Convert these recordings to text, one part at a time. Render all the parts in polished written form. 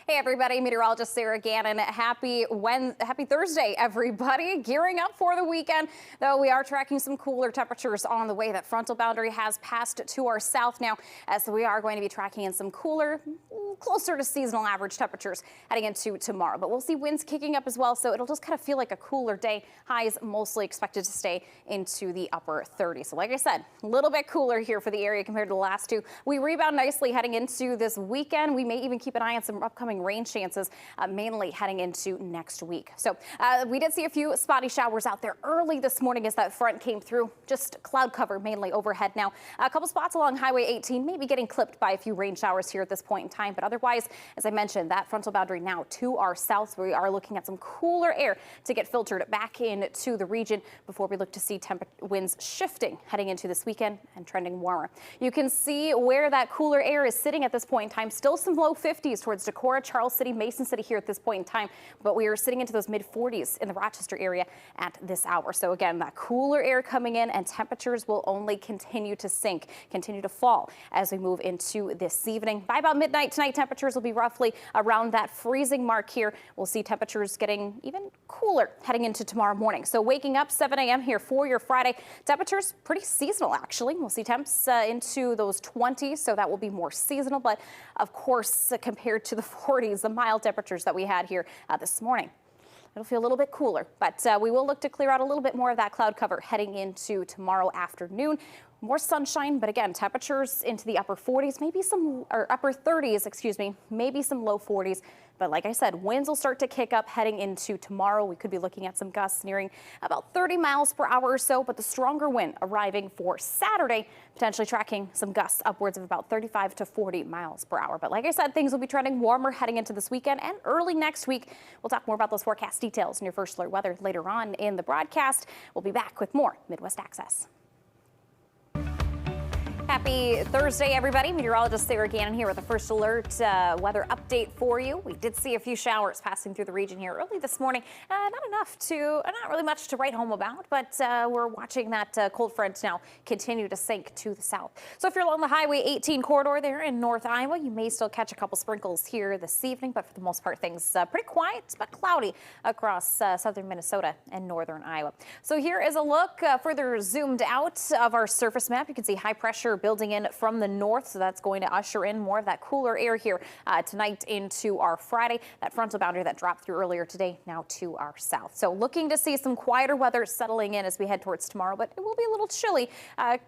Hey everybody, meteorologist Sarah Gannon. Happy Thursday, everybody. Gearing up for the weekend, though we are tracking some cooler temperatures on the way. That frontal boundary has passed to our south now, so we are going to be tracking in some cooler, closer to seasonal average temperatures heading into tomorrow. But we'll see winds kicking up as well, so it'll just kind of feel like a cooler day. Highs mostly expected to stay into the upper 30s. So like I said, a little bit cooler here for the area compared to the last two. We rebound nicely heading into this weekend. We may even keep an eye on some upcoming rain chances, mainly heading into next week. So we did see a few spotty showers out there early this morning as that front came through. Just cloud cover mainly overhead now. A couple spots along Highway 18 maybe getting clipped by a few rain showers here at this point in time. But otherwise, as I mentioned, that frontal boundary now to our south. We are looking at some cooler air to get filtered back into the region before we look to see winds shifting heading into this weekend and trending warmer. You can see where that cooler air is sitting at this point in time. Still some low 50s towards Decorah, Charles City, Mason City here at this point in time, but we are sitting into those mid 40s in the Rochester area at this hour. So again, that cooler air coming in and temperatures will only continue to sink, continue to fall as we move into this evening. By about midnight tonight, temperatures will be roughly around that freezing mark here. We'll see temperatures getting even cooler heading into tomorrow morning. So waking up 7 a.m. here for your Friday, temperatures pretty seasonal actually. We'll see temps into those 20s, so that will be more seasonal, but of course compared to the 40s, the mild temperatures that we had here this morning. It'll feel a little bit cooler, but we will look to clear out a little bit more of that cloud cover heading into tomorrow afternoon. More sunshine, but again, temperatures into the upper 40s, maybe some, or upper 30s, excuse me, maybe some low 40s. But like I said, winds will start to kick up heading into tomorrow. We could be looking at some gusts nearing about 30 miles per hour or so, but the stronger wind arriving for Saturday, potentially tracking some gusts upwards of about 35 to 40 miles per hour. But like I said, things will be trending warmer heading into this weekend and early next week. We'll talk more about those forecast details in your First Alert weather later on in the broadcast. We'll be back with more Midwest Access. Happy Thursday, everybody. Meteorologist Sarah Gannon here with a First Alert weather update for you. We did see a few showers passing through the region here early this morning. Not really much to write home about, but we're watching that cold front now continue to sink to the south. So if you're along the Highway 18 corridor there in North Iowa, you may still catch a couple sprinkles here this evening, but for the most part, things pretty quiet but cloudy across southern Minnesota and northern Iowa. So here is a look further zoomed out of our surface map. You can see high pressure building in from the north, so that's going to usher in more of that cooler air here tonight into our Friday. That frontal boundary that dropped through earlier today now to our south. So looking to see some quieter weather settling in as we head towards tomorrow, but it will be a little chilly,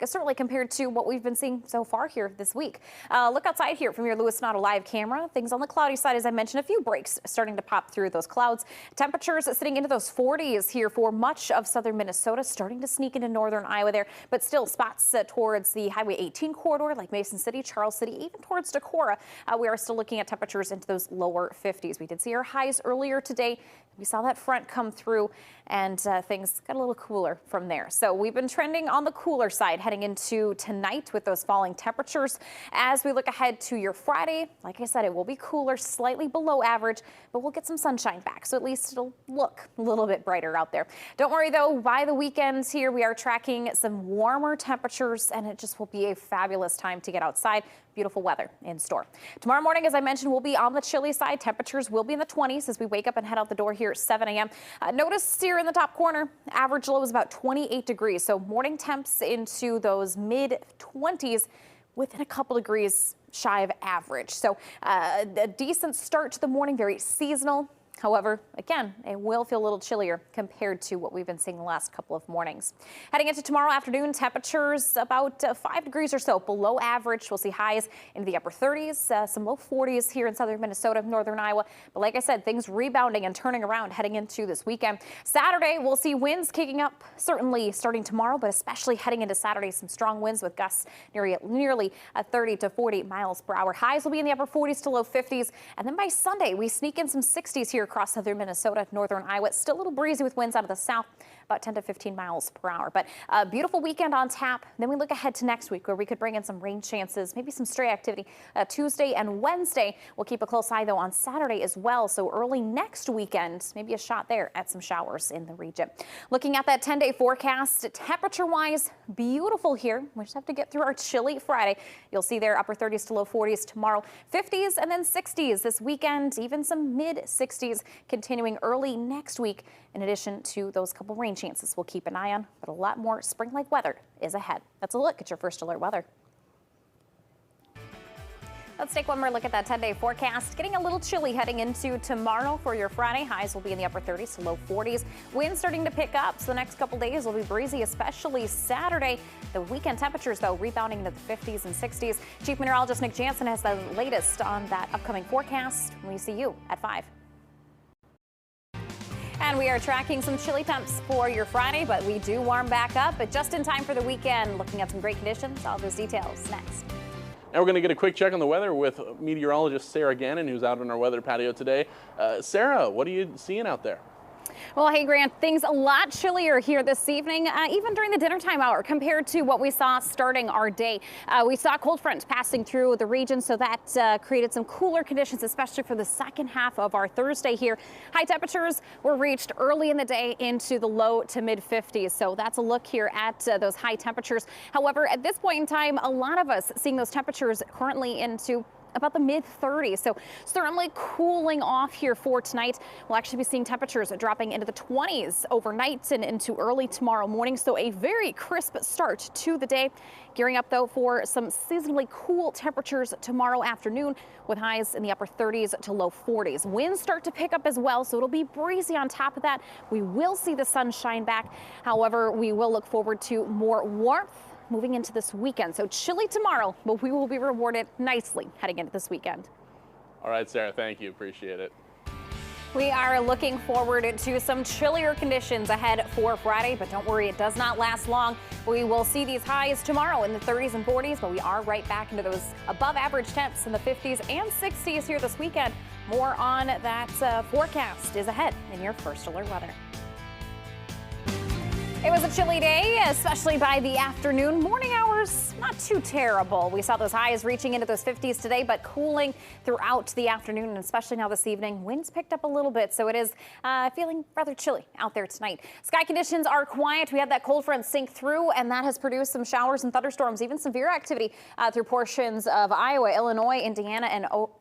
certainly compared to what we've been seeing so far here this week. Look outside here from your Lewis Notto live camera. Things on the cloudy side, as I mentioned, a few breaks starting to pop through those clouds. Temperatures sitting into those 40s here for much of southern Minnesota, starting to sneak into northern Iowa there, but still spots towards the Highway 18 corridor like Mason City, Charles City, even towards Decorah. We are still looking at temperatures into those lower 50s. We did see our highs earlier today. We saw that front come through and things got a little cooler from there. So we've been trending on the cooler side heading into tonight with those falling temperatures. As we look ahead to your Friday, like I said, it will be cooler, slightly below average, but we'll get some sunshine back. So at least it'll look a little bit brighter out there. Don't worry though, by the weekends here, we are tracking some warmer temperatures and it just will be a fabulous time to get outside. Beautiful weather in store. Tomorrow morning, as I mentioned, we'll be on the chilly side. Temperatures will be in the 20s as we wake up and head out the door here at 7 a.m. Notice here in the top corner, average low is about 28 degrees. So morning temps into those mid 20s within a couple degrees shy of average. So a decent start to the morning, very seasonal. However, again, it will feel a little chillier compared to what we've been seeing the last couple of mornings. Heading into tomorrow afternoon, temperatures about 5 degrees or so below average. We'll see highs into the upper 30s, some low 40s here in southern Minnesota, northern Iowa. But like I said, things rebounding and turning around heading into this weekend. Saturday, we'll see winds kicking up, certainly starting tomorrow, but especially heading into Saturday, some strong winds with gusts nearly 30 to 40 miles per hour. Highs will be in the upper 40s to low 50s. And then by Sunday, we sneak in some 60s here across southern Minnesota, northern Iowa. It's still a little breezy with winds out of the south, about 10 to 15 miles per hour. But a beautiful weekend on tap. Then we look ahead to next week where we could bring in some rain chances, maybe some stray activity Tuesday and Wednesday. We'll keep a close eye, though, on Saturday as well. So early next weekend, maybe a shot there at some showers in the region. Looking at that 10-day forecast, temperature-wise, beautiful here. We just have to get through our chilly Friday. You'll see there upper 30s to low 40s tomorrow, 50s and then 60s this weekend, even some mid 60s continuing early next week. In addition to those couple rain chances we'll keep an eye on, but a lot more spring-like weather is ahead. That's a look at your first alert weather. Let's take one more look at that 10-day forecast. Getting a little chilly heading into tomorrow for your Friday. Highs will be in the upper 30s to low 40s. Winds starting to pick up, so the next couple days will be breezy, especially Saturday. The weekend temperatures, though, rebounding into the 50s and 60s. Chief Meteorologist Nick Jansen has the latest on that upcoming forecast. We see you at 5. And we are tracking some chilly temps for your Friday, but we do warm back up, but just in time for the weekend. Looking at some great conditions. All those details next. Now we're going to get a quick check on the weather with meteorologist Sarah Gannon, who's out on our weather patio today. Sarah, what are you seeing out there? Well, hey, Grant, things a lot chillier here this evening, even during the dinner time hour compared to what we saw starting our day. We saw cold front passing through the region, so that created some cooler conditions, especially for the second half of our Thursday here. High temperatures were reached early in the day into the low to mid 50s. So that's a look here at those high temperatures. However, at this point in time, a lot of us seeing those temperatures currently into about the mid 30s. So certainly cooling off here for tonight. We'll actually be seeing temperatures dropping into the 20s overnight and into early tomorrow morning. So a very crisp start to the day. Gearing up, though, for some seasonally cool temperatures tomorrow afternoon with highs in the upper 30s to low 40s. Winds start to pick up as well, so it'll be breezy on top of that. We will see the sun shine back. However, we will look forward to more warmth moving into this weekend. So chilly tomorrow, but we will be rewarded nicely heading into this weekend. All right, Sarah, thank you. Appreciate it. We are looking forward to some chillier conditions ahead for Friday, but don't worry, it does not last long. We will see these highs tomorrow in the 30s and 40s, but we are right back into those above average temps in the 50s and 60s here this weekend. More on that forecast is ahead in your first alert weather. It was a chilly day, especially by the afternoon. Morning hours, not too terrible. We saw those highs reaching into those 50s today, but cooling throughout the afternoon, and especially now this evening. Winds picked up a little bit, so it is feeling rather chilly out there tonight. Sky conditions are quiet. We had that cold front sink through, and that has produced some showers and thunderstorms, even severe activity through portions of Iowa, Illinois, Indiana,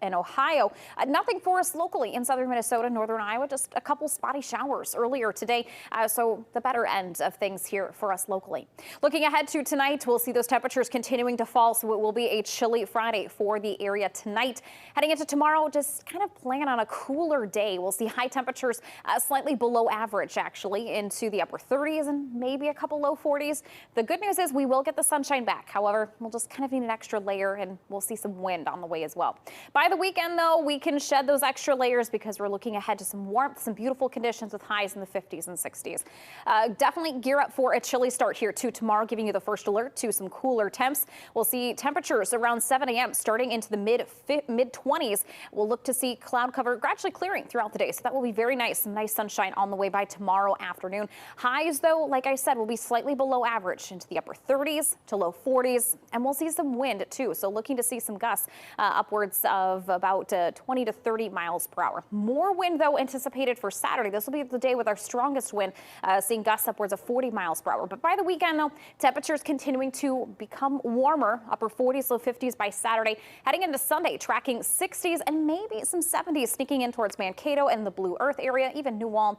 and Ohio. Nothing for us locally in southern Minnesota, northern Iowa, just a couple spotty showers earlier today, so the better end of things here for us locally. Looking ahead to tonight, we'll see those temperatures continuing to fall, so it will be a chilly Friday for the area tonight. Heading into tomorrow, just kind of plan on a cooler day. We'll see high temperatures slightly below average, actually, into the upper 30s and maybe a couple low 40s. The good news is we will get the sunshine back. However, we'll just kind of need an extra layer, and we'll see some wind on the way as well. By the weekend, though, we can shed those extra layers because we're looking ahead to some warmth, some beautiful conditions with highs in the 50s and 60s. Definitely gear up for a chilly start here too tomorrow, giving you the first alert to some cooler temps. We'll see temperatures around 7 a.m. starting into the mid 20s. We'll look to see cloud cover gradually clearing throughout the day, so that will be very nice. Some nice sunshine on the way by tomorrow afternoon. Highs, though, like I said, will be slightly below average into the upper 30s to low 40s, and we'll see some wind too. So looking to see some gusts upwards of about 20 to 30 miles per hour. More wind, though, anticipated for Saturday. This will be the day with our strongest wind, seeing gusts upwards of 40 miles per hour. But by the weekend, though, temperatures continuing to become warmer, upper 40s, low 50s by Saturday. Heading into Sunday, tracking 60s and maybe some 70s, sneaking in towards Mankato and the Blue Earth area, even New Ulm.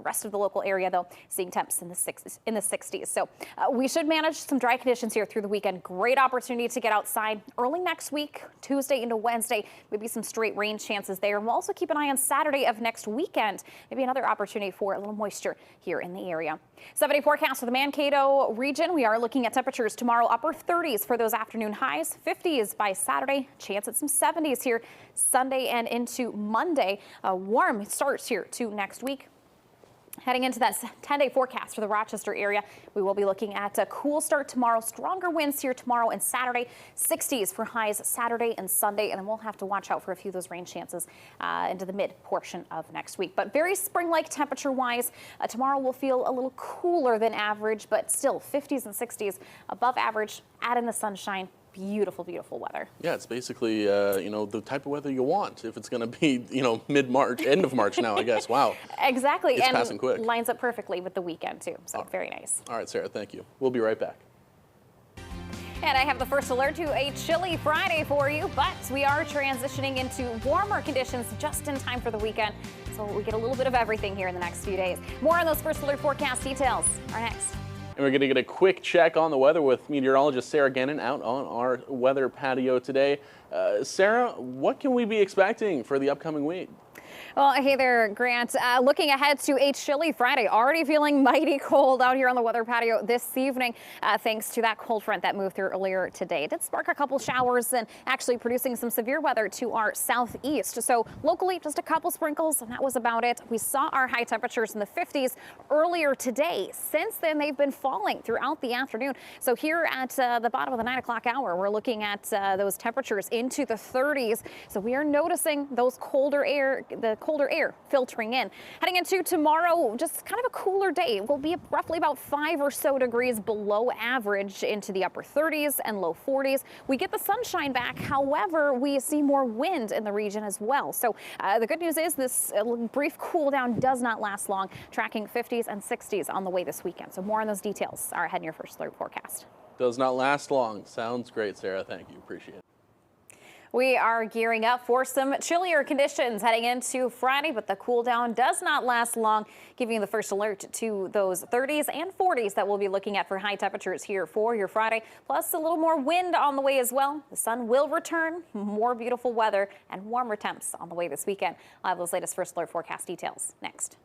Rest of the local area, though, seeing temps in the 60s. So we should manage some dry conditions here through the weekend. Great opportunity to get outside early next week, Tuesday into Wednesday. Maybe some straight rain chances there. And we'll also keep an eye on Saturday of next weekend. Maybe another opportunity for a little moisture here in the area. 7-day forecast for the Mankato region. We are looking at temperatures tomorrow, upper 30s for those afternoon highs, 50s by Saturday, chance at some 70s here Sunday and into Monday. Warm starts here to next week. Heading into that 10-day forecast for the Rochester area, we will be looking at a cool start tomorrow, stronger winds here tomorrow and Saturday, 60s for highs Saturday and Sunday, and then we'll have to watch out for a few of those rain chances into the mid portion of next week. But very spring-like temperature-wise, tomorrow will feel a little cooler than average, but still 50s and 60s above average, add in the sunshine. Beautiful, beautiful weather. Yeah, it's basically, the type of weather you want if it's going to be, mid-March, end of March now, I guess. Wow. Exactly. It's and passing quick. Lines up perfectly with the weekend, too. So very nice. All right, Sarah, thank you. We'll be right back. And I have the first alert to a chilly Friday for you, but we are transitioning into warmer conditions just in time for the weekend. So we get a little bit of everything here in the next few days. More on those first alert forecast details are next. And we're going to get a quick check on the weather with meteorologist Sarah Gannon out on our weather patio today. Sarah, what can we be expecting for the upcoming week? Well, hey there, Grant. Looking ahead to a chilly Friday, already feeling mighty cold out here on the weather patio this evening, thanks to that cold front that moved through earlier today. It did spark a couple showers and actually producing some severe weather to our southeast. So locally, just a couple sprinkles, and that was about it. We saw our high temperatures in the 50s earlier today. Since then, they've been falling throughout the afternoon. So here at the bottom of the 9 o'clock hour, we're looking at those temperatures into the 30s. So we are noticing those the colder air filtering in. Heading into tomorrow, just kind of a cooler day. It will be roughly about 5 or so degrees below average into the upper 30s and low 40s. We get the sunshine back. However, we see more wind in the region as well. So the good news is this brief cool down does not last long, tracking 50s and 60s on the way this weekend. So more on those details are ahead in your first alert forecast. Does not last long. Sounds great, Sarah. Thank you. Appreciate it. We are gearing up for some chillier conditions heading into Friday, but the cool down does not last long, giving you the first alert to those 30s and 40s that we'll be looking at for high temperatures here for your Friday, plus a little more wind on the way as well. The sun will return, more beautiful weather and warmer temps on the way this weekend. I'll have those latest first alert forecast details next.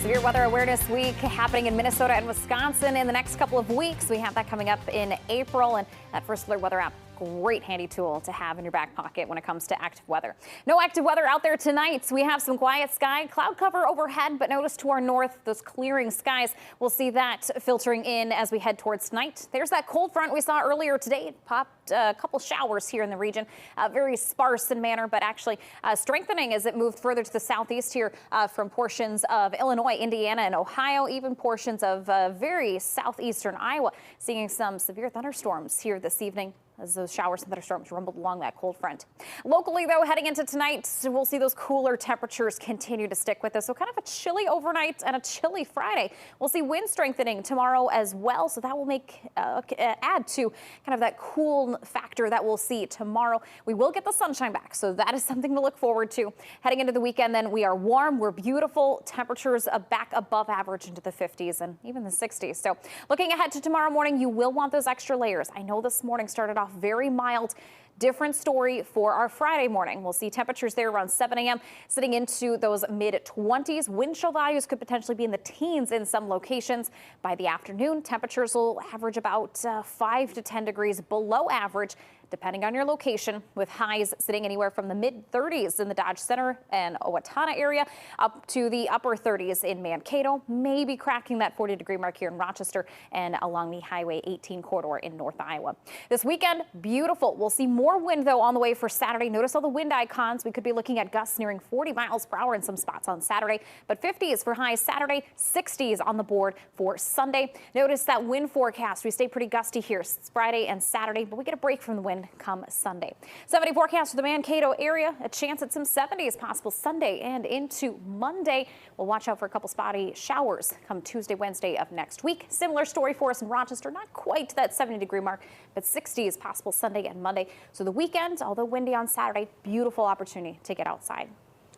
Severe Weather Awareness Week happening in Minnesota and Wisconsin in the next couple of weeks. We have that coming up in April, and that first alert weather app, great handy tool to have in your back pocket when it comes to active weather. No active weather out there tonight. We have some quiet sky, cloud cover overhead, but notice to our north, those clearing skies. We'll see that filtering in as we head towards tonight. There's that cold front we saw earlier today. It popped a couple showers here in the region, very sparse in manner, but actually strengthening as it moved further to the southeast here from portions of Illinois, Indiana, and Ohio, even portions of very southeastern Iowa, seeing some severe thunderstorms here this evening as those showers and thunderstorms rumbled along that cold front. Locally, though, heading into tonight, we'll see those cooler temperatures continue to stick with us. So kind of a chilly overnight and a chilly Friday. We'll see wind strengthening tomorrow as well. So that will add to kind of that cool factor that we'll see tomorrow. We will get the sunshine back, so that is something to look forward to. Heading into the weekend, then, we are warm. We're beautiful. Temperatures back above average into the 50s and even the 60s. So looking ahead to tomorrow morning, you will want those extra layers. I know this morning started off very mild. Different story for our Friday morning. We'll see temperatures there around 7 a.m. sitting into those mid-20s. Wind chill values could potentially be in the teens in some locations. By the afternoon, temperatures will average about 5 to 10 degrees below average, depending on your location, with highs sitting anywhere from the mid-30s in the Dodge Center and Owatonna area up to the upper 30s in Mankato, maybe cracking that 40-degree mark here in Rochester and along the Highway 18 corridor in North Iowa. This weekend, beautiful. We'll see more wind, though, on the way for Saturday. Notice all the wind icons. We could be looking at gusts nearing 40 miles per hour in some spots on Saturday, but 50s for highs Saturday, 60s on the board for Sunday. Notice that wind forecast. We stay pretty gusty here Friday and Saturday, but we get a break from the wind come Sunday. 70 forecast for the Mankato area. A chance at some 70s possible Sunday and into Monday. We'll watch out for a couple spotty showers come Tuesday, Wednesday of next week. Similar story for us in Rochester. Not quite to that 70-degree mark, but 60s possible Sunday and Monday. So the weekend, although windy on Saturday, beautiful opportunity to get outside.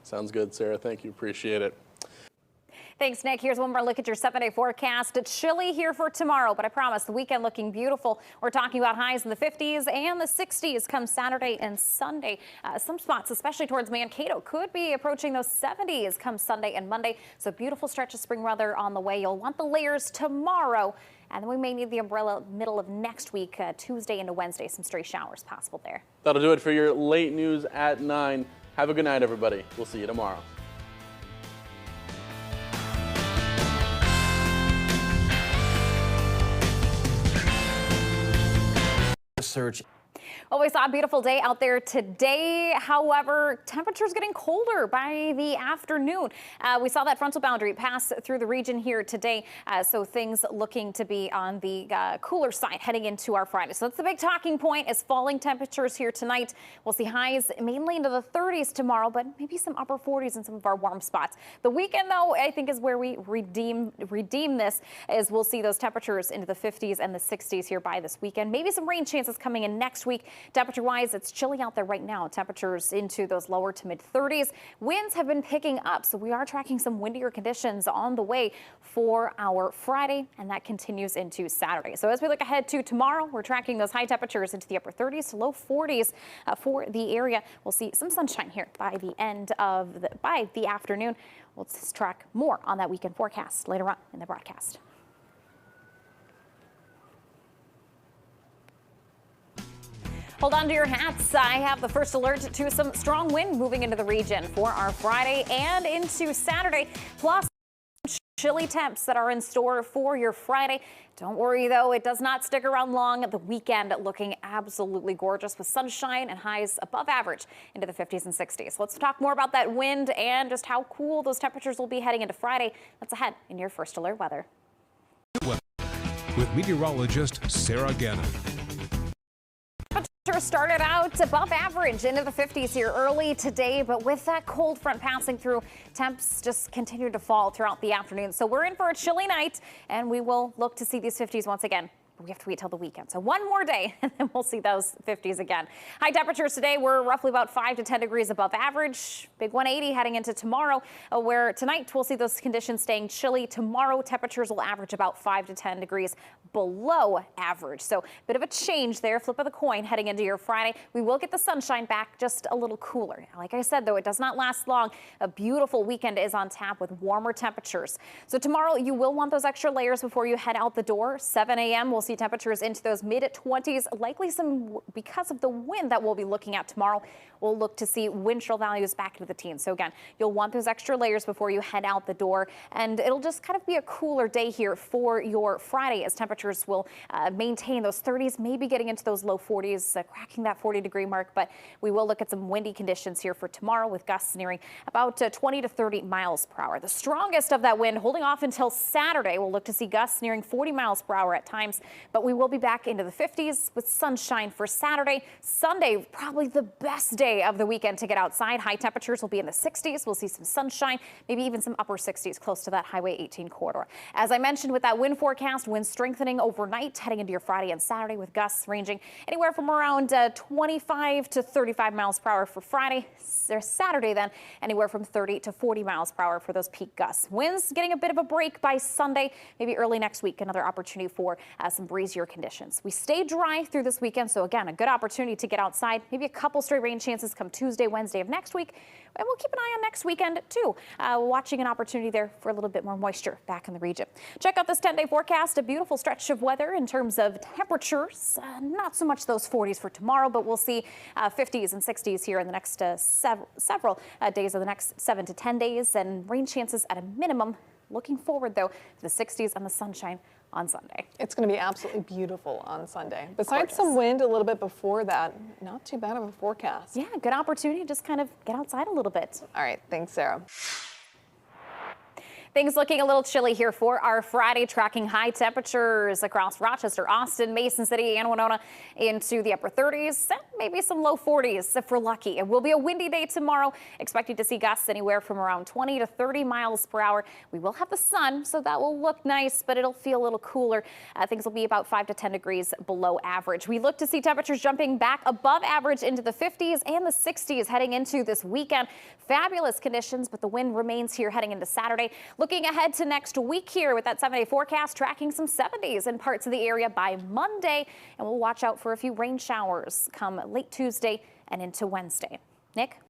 Sounds good, Sarah. Thank you. Appreciate it. Thanks, Nick. Here's one more look at your 7-day forecast. It's chilly here for tomorrow, but I promise the weekend looking beautiful. We're talking about highs in the 50s and the 60s come Saturday and Sunday. Some spots, especially towards Mankato, could be approaching those 70s come Sunday and Monday. So beautiful stretch of spring weather on the way. You'll want the layers tomorrow. And then we may need the umbrella middle of next week, Tuesday into Wednesday. Some stray showers possible there. That'll do it for your late news at 9. Have a good night, everybody. We'll see you tomorrow. search. Well, we saw a beautiful day out there today. However, temperatures getting colder by the afternoon. We saw that frontal boundary pass through the region here today. So things looking to be on the cooler side heading into our Friday. So that's the big talking point, is falling temperatures here tonight. We'll see highs mainly into the 30s tomorrow, but maybe some upper 40s in some of our warm spots. The weekend, though, I think is where we redeem this, as we'll see those temperatures into the 50s and the 60s here by this weekend. Maybe some rain chances coming in next week. Temperature-wise, it's chilly out there right now. Temperatures into those lower to mid 30s. Winds have been picking up, so we are tracking some windier conditions on the way for our Friday, and that continues into Saturday. So as we look ahead to tomorrow, we're tracking those high temperatures into the upper 30s to low 40s for the area. We'll see some sunshine here by the afternoon. We'll track more on that weekend forecast later on in the broadcast. Hold on to your hats. I have the first alert to some strong wind moving into the region for our Friday and into Saturday, plus chilly temps that are in store for your Friday. Don't worry, though, it does not stick around long. The weekend looking absolutely gorgeous with sunshine and highs above average into the 50s and 60s. Let's talk more about that wind and just how cool those temperatures will be heading into Friday. That's ahead in your first alert weather. With meteorologist Sarah Gannon. Started out above average into the 50s here early today, but with that cold front passing through, temps just continue to fall throughout the afternoon. So we're in for a chilly night, and we will look to see these 50s once again. We have to wait till the weekend. So one more day and then we'll see those 50s again. High temperatures today were roughly about 5 to 10 degrees above average. Big 180 heading into tomorrow, where tonight we'll see those conditions staying chilly. Tomorrow temperatures will average about 5 to 10 degrees below average. So a bit of a change there. Flip of the coin heading into your Friday. We will get the sunshine back, just a little cooler. Like I said, though, it does not last long. A beautiful weekend is on tap with warmer temperatures. So tomorrow you will want those extra layers before you head out the door. 7 a.m. we'll see temperatures into those mid-20s, likely some because of the wind that we'll be looking at tomorrow. We'll look to see wind chill values back into the teens. So again, you'll want those extra layers before you head out the door, and it'll just kind of be a cooler day here for your Friday, as temperatures will maintain those 30s, maybe getting into those low 40s, cracking that 40-degree mark. But we will look at some windy conditions here for tomorrow, with gusts nearing about 20 to 30 miles per hour. The strongest of that wind holding off until Saturday. We'll look to see gusts nearing 40 miles per hour at times, but we will be back into the 50s with sunshine for Saturday. Sunday, probably the best day of the weekend to get outside. High temperatures will be in the 60s. We'll see some sunshine, maybe even some upper 60s close to that Highway 18 corridor. As I mentioned, with that wind forecast, winds strengthening overnight heading into your Friday and Saturday, with gusts ranging anywhere from around 25 to 35 miles per hour for Friday. Saturday, then anywhere from 30 to 40 miles per hour for those peak gusts. Winds getting a bit of a break by Sunday, maybe early next week. Another opportunity for some breezier conditions. We stay dry through this weekend, so again, a good opportunity to get outside. Maybe a couple stray rain chances come Tuesday, Wednesday of next week, and we'll keep an eye on next weekend too. Watching an opportunity there for a little bit more moisture back in the region. Check out this 10-day forecast. A beautiful stretch of weather in terms of temperatures. Not so much those 40s for tomorrow, but we'll see 50s and 60s here in the next several days of the next 7 to 10 days, and rain chances at a minimum. Looking forward, though, to the 60s and the sunshine on Sunday. It's going to be absolutely beautiful on Sunday. Besides Gorgeous. some wind a little bit before that, not too bad of a forecast. Yeah, good opportunity to just kind of get outside a little bit. All right, thanks, Sarah. Things looking a little chilly here for our Friday, tracking high temperatures across Rochester, Austin, Mason City, and Winona into the upper 30s, and maybe some low 40s if we're lucky. It will be a windy day tomorrow, expecting to see gusts anywhere from around 20 to 30 miles per hour. We will have the sun, so that will look nice, but it'll feel a little cooler. Things will be about 5 to 10 degrees below average. We look to see temperatures jumping back above average into the 50s and the 60s heading into this weekend. Fabulous conditions, but the wind remains here heading into Saturday. Looking ahead to next week here with that 7-day forecast, tracking some 70s in parts of the area by Monday, and we'll watch out for a few rain showers come late Tuesday and into Wednesday. Nick?